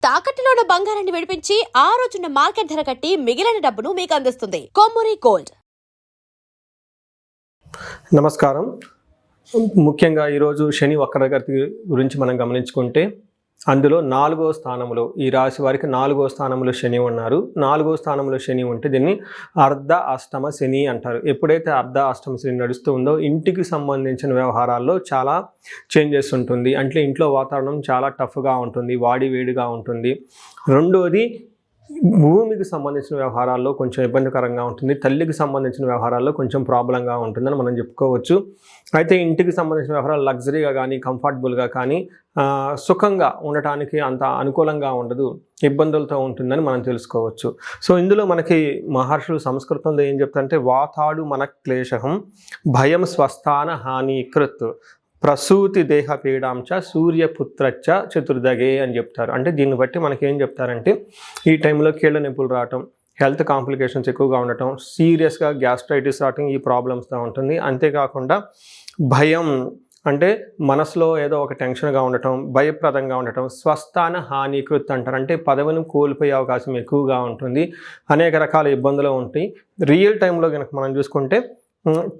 తాకట్టులో ఉన్న బంగారాన్ని విడిపించి ఆ రోజున్న మార్కెట్ ధర కట్టి మిగిలిన డబ్బును మీకు అందిస్తుంది కొమ్మూరి గోల్డ్. నమస్కారం. ముఖ్యంగా ఈరోజు శని వక్రగతి గురించి మనం గమనించుకుంటే అందులో 4వ స్థానంలో ఈ రాశి వారికి 4వ స్థానంలో శని ఉన్నారు. 4వ స్థానంలో శని ఉంటే దీన్ని అర్ధ అష్టమ శని అంటారు. ఎప్పుడైతే అర్ధ అష్టమ శని నడుస్తూ ఉందో ఇంటికి సంబంధించిన వ్యవహారాల్లో చాలా చేంజెస్ ఉంటుంది. అంటే ఇంట్లో వాతావరణం చాలా టఫ్గా ఉంటుంది, వాడి వేడిగా ఉంటుంది. రెండోది భూమికి సంబంధించిన వ్యవహారాల్లో కొంచెం ఇబ్బందికరంగా ఉంటుంది, తల్లికి సంబంధించిన వ్యవహారాల్లో కొంచెం ప్రాబ్లంగా ఉంటుందని మనం చెప్పుకోవచ్చు. అయితే ఇంటికి సంబంధించిన వ్యవహారాలు లగ్జరీగా కానీ కంఫర్టబుల్గా కానీ సుఖంగా ఉండటానికి అంత అనుకూలంగా ఉండదు, ఇబ్బందులతో ఉంటుందని మనం తెలుసుకోవచ్చు. సో ఇందులో మనకి మహర్షులు సంస్కృతంలో ఏం చెప్తారంటే వాతాడు మన క్లేశం భయం స్వస్థాన హానికృత్ ప్రసూతి దేహ పీడాంచ సూర్యపుత్రచ్చ చతుర్దగే అని చెప్తారు. అంటే దీన్ని బట్టి మనకి ఏం చెప్తారంటే ఈ టైంలో కీళ్ళ నొప్పులు రావటం, హెల్త్ కాంప్లికేషన్స్ ఎక్కువగా ఉండటం, సీరియస్గా గ్యాస్ట్రైటిస్ రావటం, ఈ ప్రాబ్లమ్స్తో ఉంటుంది. అంతేకాకుండా భయం అంటే మనసులో ఏదో ఒక టెన్షన్గా ఉండటం, భయప్రదంగా ఉండటం, స్వస్థాన హానికృత్ అంటారు. అంటే పదవిని కోల్పోయే అవకాశం ఎక్కువగా ఉంటుంది, అనేక రకాల ఇబ్బందులు ఉంటాయి. రియల్ టైంలో కనుక మనం చూసుకుంటే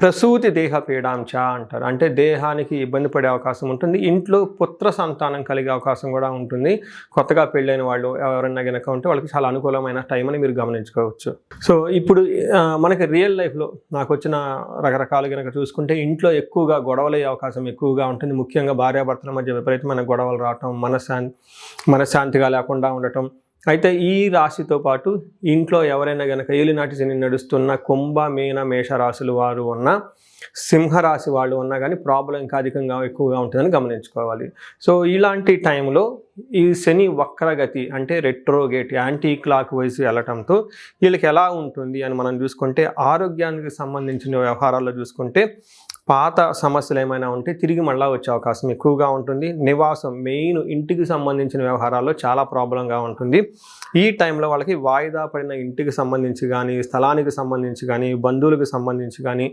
ప్రసూతి దేహ పీడాంచ అంటారు. అంటే దేహానికి ఇబ్బంది పడే అవకాశం ఉంటుంది. ఇంట్లో పుత్ర సంతానం కలిగే అవకాశం కూడా ఉంటుంది. కొత్తగా పెళ్ళైన వాళ్ళు ఎవరైనా కనుక ఉంటే వాళ్ళకి చాలా అనుకూలమైన టైం అని మీరు గమనించుకోవచ్చు. సో ఇప్పుడు మనకి రియల్ లైఫ్లో నాకు వచ్చిన రకరకాలు కనుక చూసుకుంటే ఇంట్లో ఎక్కువగా గొడవలు అయ్యే అవకాశం ఎక్కువగా ఉంటుంది. ముఖ్యంగా భార్యాభర్తల మధ్య విపరీతమైన గొడవలు రావటం, మనశ్శాంతిగా లేకుండా ఉండటం. అయితే ఈ రాశితో పాటు ఇంట్లో ఎవరైనా కనుక ఏలినాటి శని నడుస్తున్న కుంభ మీన మేష రాశులు వారు ఉన్న సింహరాశి వాళ్ళు ఉన్నా కానీ ప్రాబ్లం ఇంకా అధికంగా ఎక్కువగా ఉంటుందని గమనించుకోవాలి. సో ఇలాంటి టైంలో ఈ శని వక్రగతి అంటే రెట్రోగేట్ యాంటీ క్లాక్ వైజ్ వెళ్ళటంతో వీళ్ళకి ఎలా ఉంటుంది అని మనం చూసుకుంటే ఆరోగ్యానికి సంబంధించిన వ్యవహారాల్లో చూసుకుంటే పాత సమస్యలు ఏమైనా ఉంటే తిరిగి మళ్ళీ వచ్చే అవకాశం ఎక్కువగా ఉంటుంది. నివాసం మెయిన్ ఇంటికి సంబంధించిన వ్యవహారాల్లో చాలా ప్రాబ్లంగా ఉంటుంది. ఈ టైంలో వాళ్ళకి వాయిదా పడిన ఇంటికి సంబంధించి కానీ, స్థలానికి సంబంధించి కానీ, బంధువులకు సంబంధించి కానీ,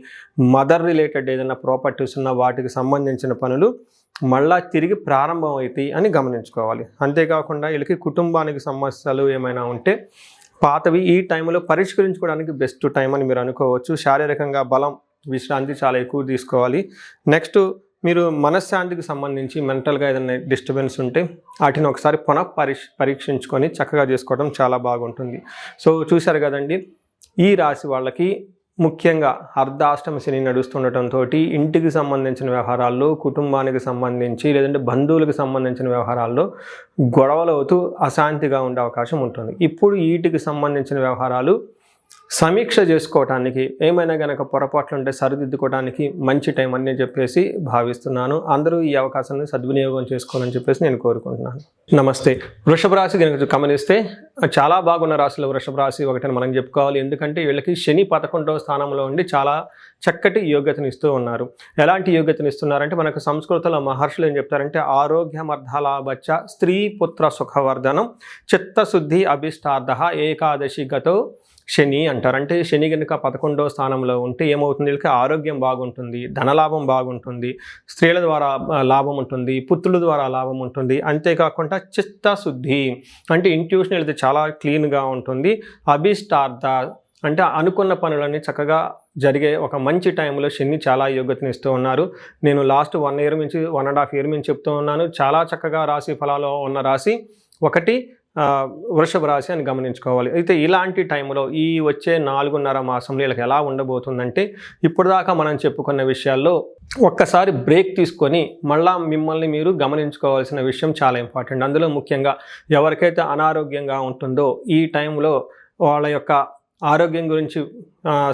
మదర్ రిలేటెడ్ ఏదైనా ప్రాపర్టీస్ ఉన్న వాటికి సంబంధించిన పనులు మళ్ళా తిరిగి ప్రారంభం అవుతాయి అని గమనించుకోవాలి. అంతేకాకుండా వీళ్ళకి కుటుంబానికి సమస్యలు ఏమైనా ఉంటే పాతవి ఈ టైంలో పరిష్కరించుకోవడానికి బెస్ట్ టైం అని మీరు అనుకోవచ్చు. శారీరకంగా బలం, విశ్రాంతి చాలా ఎక్కువ తీసుకోవాలి. నెక్స్ట్ మీరు మనశ్శాంతికి సంబంధించి మెంటల్గా ఏదైనా డిస్టర్బెన్స్ ఉంటే వాటిని ఒకసారి పరీక్షించుకొని చక్కగా చేసుకోవడం చాలా బాగుంటుంది. సో చూశారు కదండి, ఈ రాశి వాళ్ళకి ముఖ్యంగా అర్ధాష్టమ శని నడుస్తుండటంతో ఇంటికి సంబంధించిన వ్యవహారాల్లో, కుటుంబానికి సంబంధించి లేదంటే బంధువులకు సంబంధించిన వ్యవహారాల్లో గొడవలు అవుతూ అశాంతిగా ఉండే అవకాశం ఉంటుంది. ఇప్పుడు వీటికి సంబంధించిన వ్యవహారాలు సమీక్ష చేసుకోవటానికి ఏమైనా కనుక పొరపాట్లు ఉంటే సరిదిద్దుకోవడానికి మంచి టైం అని చెప్పేసి భావిస్తున్నాను. అందరూ ఈ అవకాశాన్ని సద్వినియోగం చేసుకోవాలని చెప్పేసి నేను కోరుకుంటున్నాను. నమస్తే. వృషభ రాశి కనుక గమనిస్తే చాలా బాగున్న రాశిలో వృషభ రాశి ఒకటని మనం చెప్పుకోవాలి. ఎందుకంటే వీళ్ళకి శని 11వ స్థానంలో ఉండి చాలా చక్కటి యోగ్యతనిస్తూ ఉన్నారు. ఎలాంటి యోగ్యతనిస్తున్నారంటే మనకు సంస్కృతంలో మహర్షులు ఏం చెప్తారంటే ఆరోగ్యమర్ధలాభచ్చ స్త్రీ పుత్ర సుఖవర్ధనం చిత్తశుద్ధి అభిష్టార్థ ఏకాదశి గతో శని అంటారు. అంటే శని కనుక 11వ స్థానంలో ఉంటే ఏమవుతుంది, వీళ్ళకి ఆరోగ్యం బాగుంటుంది, ధనలాభం బాగుంటుంది, స్త్రీల ద్వారా లాభం ఉంటుంది, పుత్రుల ద్వారా లాభం ఉంటుంది. అంతేకాకుండా చిత్తశుద్ధి అంటే ఇంట్యూషన్ వెళ్తే చాలా క్లీన్గా ఉంటుంది. అభిష్టార్థ అంటే అనుకున్న పనులన్నీ చక్కగా జరిగే ఒక మంచి టైంలో శని చాలా యోగ్యతనిస్తూ ఉన్నారు. నేను లాస్ట్ 1 year నుంచి 1.5 years నుంచి చెప్తూ ఉన్నాను. చాలా చక్కగా రాశి ఫలాలు ఉన్న రాశి ఒకటి వృషభ రాశి అని గమనించుకోవాలి. అయితే ఇలాంటి టైంలో ఈ వచ్చే 4.5 మాసంలో వీళ్ళకి ఎలా ఉండబోతుందంటే ఇప్పుడు దాకా మనం చెప్పుకున్న విషయాల్లో ఒక్కసారి బ్రేక్ తీసుకొని మళ్ళా మిమ్మల్ని మీరు గమనించుకోవాల్సిన విషయం చాలా ఇంపార్టెంట్. అందులో ముఖ్యంగా ఎవరికైతే అనారోగ్యంగా ఉంటుందో ఈ టైంలో వాళ్ళ యొక్క ఆరోగ్యం గురించి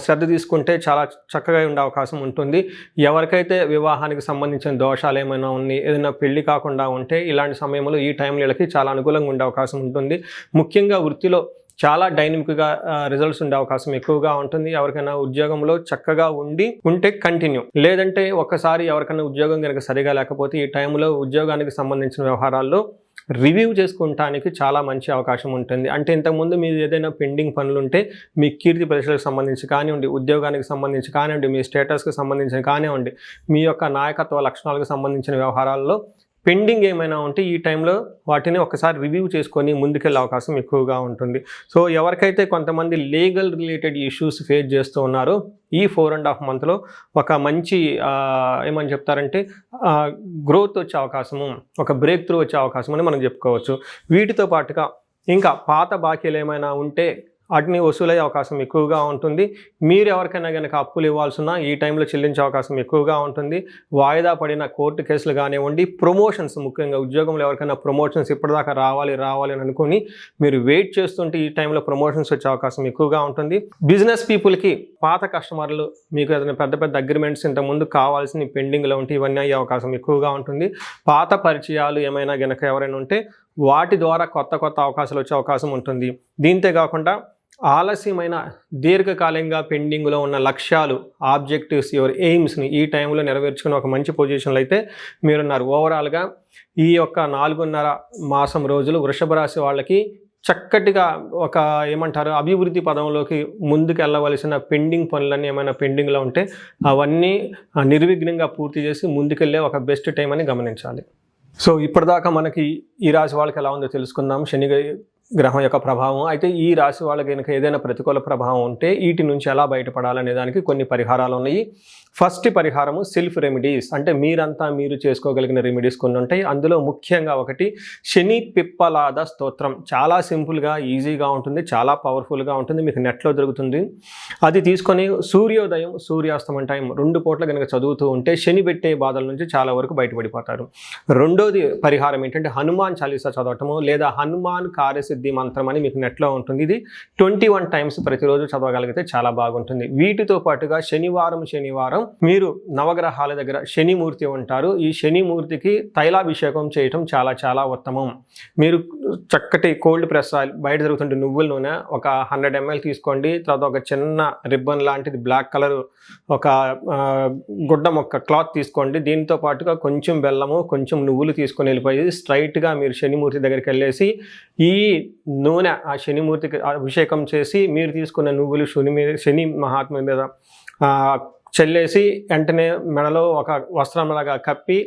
శ్రద్ధ తీసుకుంటే చాలా చక్కగా ఉండే అవకాశం ఉంటుంది. ఎవరికైతే వివాహానికి సంబంధించిన దోషాలు ఏమైనా ఉన్నాయి, ఏదైనా పెళ్లి కాకుండా ఉంటే ఇలాంటి సమయంలో ఈ టైంలో వీళ్ళకి చాలా అనుకూలంగా ఉండే అవకాశం ఉంటుంది. ముఖ్యంగా వృత్తిలో చాలా డైనమిక్గా రిజల్ట్స్ ఉండే అవకాశం ఎక్కువగా ఉంటుంది. ఎవరికైనా ఉద్యోగంలో చక్కగా ఉంటే కంటిన్యూ, లేదంటే ఒక్కసారి ఎవరికైనా ఉద్యోగం కనుక సరిగా లేకపోతే ఈ టైంలో ఉద్యోగానికి సంబంధించిన వ్యవహారాల్లో రివ్యూ చేసుకుంటానికి చాలా మంచి అవకాశం ఉంటుంది. అంటే ఇంతకుముందు మీరు ఏదైనా పెండింగ్ పనులు ఉంటే మీ కీర్తి ప్రతిష్టలకు సంబంధించి కానివ్వండి, ఉద్యోగానికి సంబంధించి కానివ్వండి, మీ స్టేటస్కి సంబంధించిన కానివ్వండి, మీ యొక్క నాయకత్వ లక్షణాలకు సంబంధించిన వ్యవహారాల్లో పెండింగ్ ఏమైనా ఉంటే ఈ టైంలో వాటిని ఒకసారి రివ్యూ చేసుకొని ముందుకెళ్ళే అవకాశం ఎక్కువగా ఉంటుంది. సో ఎవరికైతే కొంతమంది లీగల్ రిలేటెడ్ ఇష్యూస్ ఫేస్ చేస్తూ ఉన్నారో ఈ 4.5 మంత్లో ఒక మంచి ఏమని చెప్తారంటే గ్రోత్ వచ్చే అవకాశము, ఒక బ్రేక్ త్రూ వచ్చే అవకాశం అని మనం చెప్పుకోవచ్చు. వీటితో పాటుగా ఇంకా పాత బాకీలు ఏమైనా ఉంటే వాటిని వసూలయ్యే అవకాశం ఎక్కువగా ఉంటుంది. మీరు ఎవరికైనా కనుక అప్పులు ఇవ్వాల్సిన ఈ టైంలో చెల్లించే అవకాశం ఎక్కువగా ఉంటుంది. వాయిదా పడిన కోర్టు కేసులు కానివ్వండి, ప్రమోషన్స్, ముఖ్యంగా ఉద్యోగంలో ఎవరికైనా ప్రమోషన్స్ ఇప్పటిదాకా రావాలి అని అనుకుని మీరు వెయిట్ చేస్తుంటే ఈ టైంలో ప్రమోషన్స్ వచ్చే అవకాశం ఎక్కువగా ఉంటుంది. బిజినెస్ పీపుల్కి పాత కస్టమర్లు మీకు ఏదైనా పెద్ద అగ్రిమెంట్స్ ఇంతకుముందు కావాల్సిన పెండింగ్లో ఉంటే ఇవన్నీ అయ్యే అవకాశం ఎక్కువగా ఉంటుంది. పాత పరిచయాలు ఏమైనా కనుక ఎవరైనా ఉంటే వాటి ద్వారా కొత్త అవకాశాలు వచ్చే అవకాశం ఉంటుంది. దీంతో కాకుండా ఆలస్యమైన దీర్ఘకాలంగా పెండింగ్లో ఉన్న లక్ష్యాలు, ఆబ్జెక్టివ్స్, యువర్ ఎయిమ్స్ని ఈ టైంలో నెరవేర్చుకుని ఒక మంచి పొజిషన్లో అయితే మీరున్నారు. ఓవరాల్గా ఈ యొక్క 4.5 మాసం రోజులు వృషభ రాశి వాళ్ళకి చక్కటిగా ఒక ఏమంటారు అభివృద్ధి పదంలోకి ముందుకు వెళ్ళవలసిన పెండింగ్ పనులన్నీ ఏమైనా పెండింగ్లో ఉంటే అవన్నీ నిర్విఘ్నంగా పూర్తి చేసి ముందుకెళ్ళే ఒక బెస్ట్ టైం అని గమనించాలి. సో ఇప్పటిదాకా మనకి ఈ రాశి వాళ్ళకి ఎలా ఉందో తెలుసుకుందాం, శని గ్రహం యొక్క ప్రభావం. అయితే ఈ రాశి వాళ్ళకి కనుక ఏదైనా ప్రతికూల ప్రభావం ఉంటే వీటి నుంచి ఎలా బయటపడాలనే దానికి కొన్ని పరిహారాలు ఉన్నాయి. ఫస్ట్ పరిహారము సెల్ఫ్ రెమెడీస్, అంటే మీరు చేసుకోగలిగిన రెమెడీస్ కొన్ని ఉంటాయి. అందులో ముఖ్యంగా ఒకటి శని పిప్పలాద స్తోత్రం. చాలా సింపుల్గా, ఈజీగా ఉంటుంది, చాలా పవర్ఫుల్గా ఉంటుంది, మీకు నెట్లో దొరుకుతుంది. అది తీసుకొని సూర్యోదయం సూర్యాస్తమం టైం 2 పూట్ల కనుక చదువుతూ ఉంటే శని పెట్టే బాధల నుంచి చాలా వరకు బయటపడిపోతారు. రెండోది పరిహారం ఏంటంటే హనుమాన్ చాలీసా చదవటము, లేదా హనుమాన్ కార్యసిద్ధి మంత్రం అని మీకు నెట్లో ఉంటుంది. ఇది 21 టైమ్స్ ప్రతిరోజు చదవగలిగితే చాలా బాగుంటుంది. వీటితో పాటుగా శనివారం మీరు నవగ్రహాల దగ్గర శనిమూర్తి ఉంటారు. ఈ శనిమూర్తికి తైలాభిషేకం చేయటం చాలా ఉత్తమం. మీరు చక్కటి కోల్డ్ ప్రెస్ ఆయిల్, బయట దొరుకుతుంటే నువ్వుల నూనె ఒక 100 ml తీసుకోండి. తర్వాత ఒక చిన్న రిబ్బన్ లాంటిది బ్లాక్ కలర్ ఒక గుడ్డ మొక్క క్లాత్ తీసుకోండి. దీంతో పాటుగా కొంచెం బెల్లము, కొంచెం నువ్వులు తీసుకొని వెళ్ళిపోయి స్ట్రైట్గా మీరు శనిమూర్తి దగ్గరికి వెళ్ళేసి ఈ నూనె ఆ శనిమూర్తికి అభిషేకం చేసి మీరు తీసుకున్న నువ్వులు శని మహాత్మ మీద చల్లేసి వెంటనే మెడలో ఒక వస్త్రంలాగా కప్పి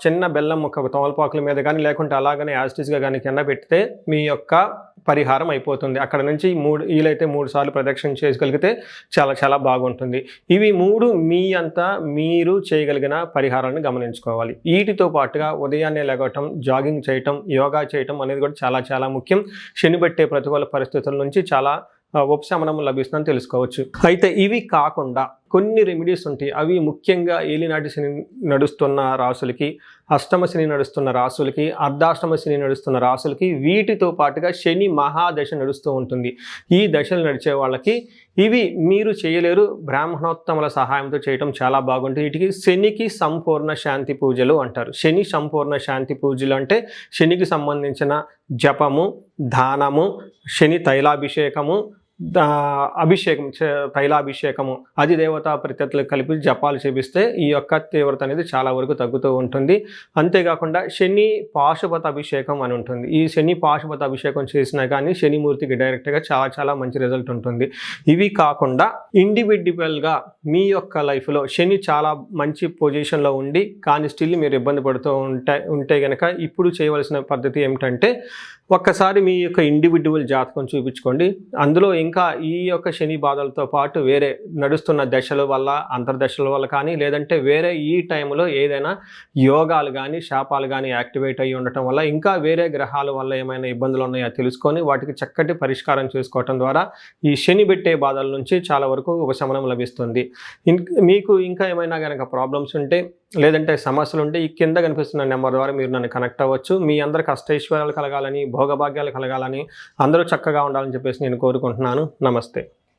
చిన్న బెల్లం ఒక తమలపాకుల మీద కానీ లేకుంటే అలాగనే యాజిటీస్గా కానీ కింద పెడితే మీ యొక్క పరిహారం అయిపోతుంది. అక్కడ నుంచి వీలైతే 3 సార్లు ప్రదక్షిణ చేయగలిగితే చాలా బాగుంటుంది. ఇవి 3 మీ అంతా మీరు చేయగలిగిన పరిహారాన్ని గమనించుకోవాలి. వీటితో పాటుగా ఉదయాన్నే లేగటం, జాగింగ్ చేయటం, యోగా చేయటం అనేది కూడా చాలా ముఖ్యం. శని పెట్టే ప్రతికూల పరిస్థితుల నుంచి చాలా ఉపశమనం లభిస్తుందని తెలుసుకోవచ్చు. అయితే ఇవి కాకుండా కొన్ని రెమెడీస్ ఉంటాయి. అవి ముఖ్యంగా ఏలినాటి శని నడుస్తున్న రాసులకి, అష్టమ శని నడుస్తున్న రాసులకి, అర్ధాష్టమ శని నడుస్తున్న రాసులకి, వీటితో పాటుగా శని మహాదశ నడుస్తూ ఉంటుంది. ఈ దశలు నడిచే వాళ్ళకి ఇవి మీరు చేయలేరు, బ్రాహ్మణోత్తముల సహాయంతో చేయటం చాలా బాగుంటుంది. వీటికి శనికి సంపూర్ణ శాంతి పూజలు అంటారు. శని సంపూర్ణ శాంతి పూజలు అంటే శనికి సంబంధించిన జపము, దానము, శని తైలాభిషేకము, తైలాభిషేకము, అధిదేవతా ప్రత్యర్థులకు కలిపి జపాలు చేపిస్తే ఈ యొక్క తీవ్రత అనేది చాలా వరకు తగ్గుతూ ఉంటుంది. అంతేకాకుండా శని పాశుపత అభిషేకం అని ఉంటుంది. ఈ శని పాశుపత అభిషేకం చేసినా కానీ శనిమూర్తికి డైరెక్ట్గా చాలా మంచి రిజల్ట్ ఉంటుంది. ఇవి కాకుండా ఇండివిడ్యువల్గా మీ యొక్క లైఫ్లో శని చాలా మంచి పొజిషన్లో ఉండి కానీ స్టిల్ మీరు ఇబ్బంది పడుతూ ఉంటే కనుక ఇప్పుడు చేయవలసిన పద్ధతి ఏమిటంటే ఒక్కసారి మీ యొక్క ఇండివిడ్యువల్ జాతకం చూపించుకోండి. అందులో ఇంకా ఈ యొక్క శని బాధలతో పాటు వేరే నడుస్తున్న దశల వల్ల, అంతర్దశల వల్ల కానీ, లేదంటే వేరే ఈ టైంలో ఏదైనా యోగాలు కానీ శాపాలు కానీ యాక్టివేట్ అయ్యి ఉండటం వల్ల, ఇంకా వేరే గ్రహాల వల్ల ఏమైనా ఇబ్బందులు ఉన్నాయో తెలుసుకొని వాటికి చక్కటి పరిష్కారం చేసుకోవటం ద్వారా ఈ శని పెట్టే బాధల నుంచి చాలా వరకు ఉపశమనం లభిస్తుంది. మీకు ఇంకా ఏమైనా కనుక ప్రాబ్లమ్స్ ఉంటే లేదంటే సమస్యలు ఉంటే ఈ కింద కనిపిస్తున్న నెంబర్ ద్వారా మీరు నన్ను కనెక్ట్ అవ్వచ్చు. మీ అందరికి అష్టైశ్వర్యాలు కలగాలని, భోగభాగ్యాలు కలగాలని, అందరూ చక్కగా ఉండాలని చెప్పేసి నేను కోరుకుంటున్నాను. నమస్తే.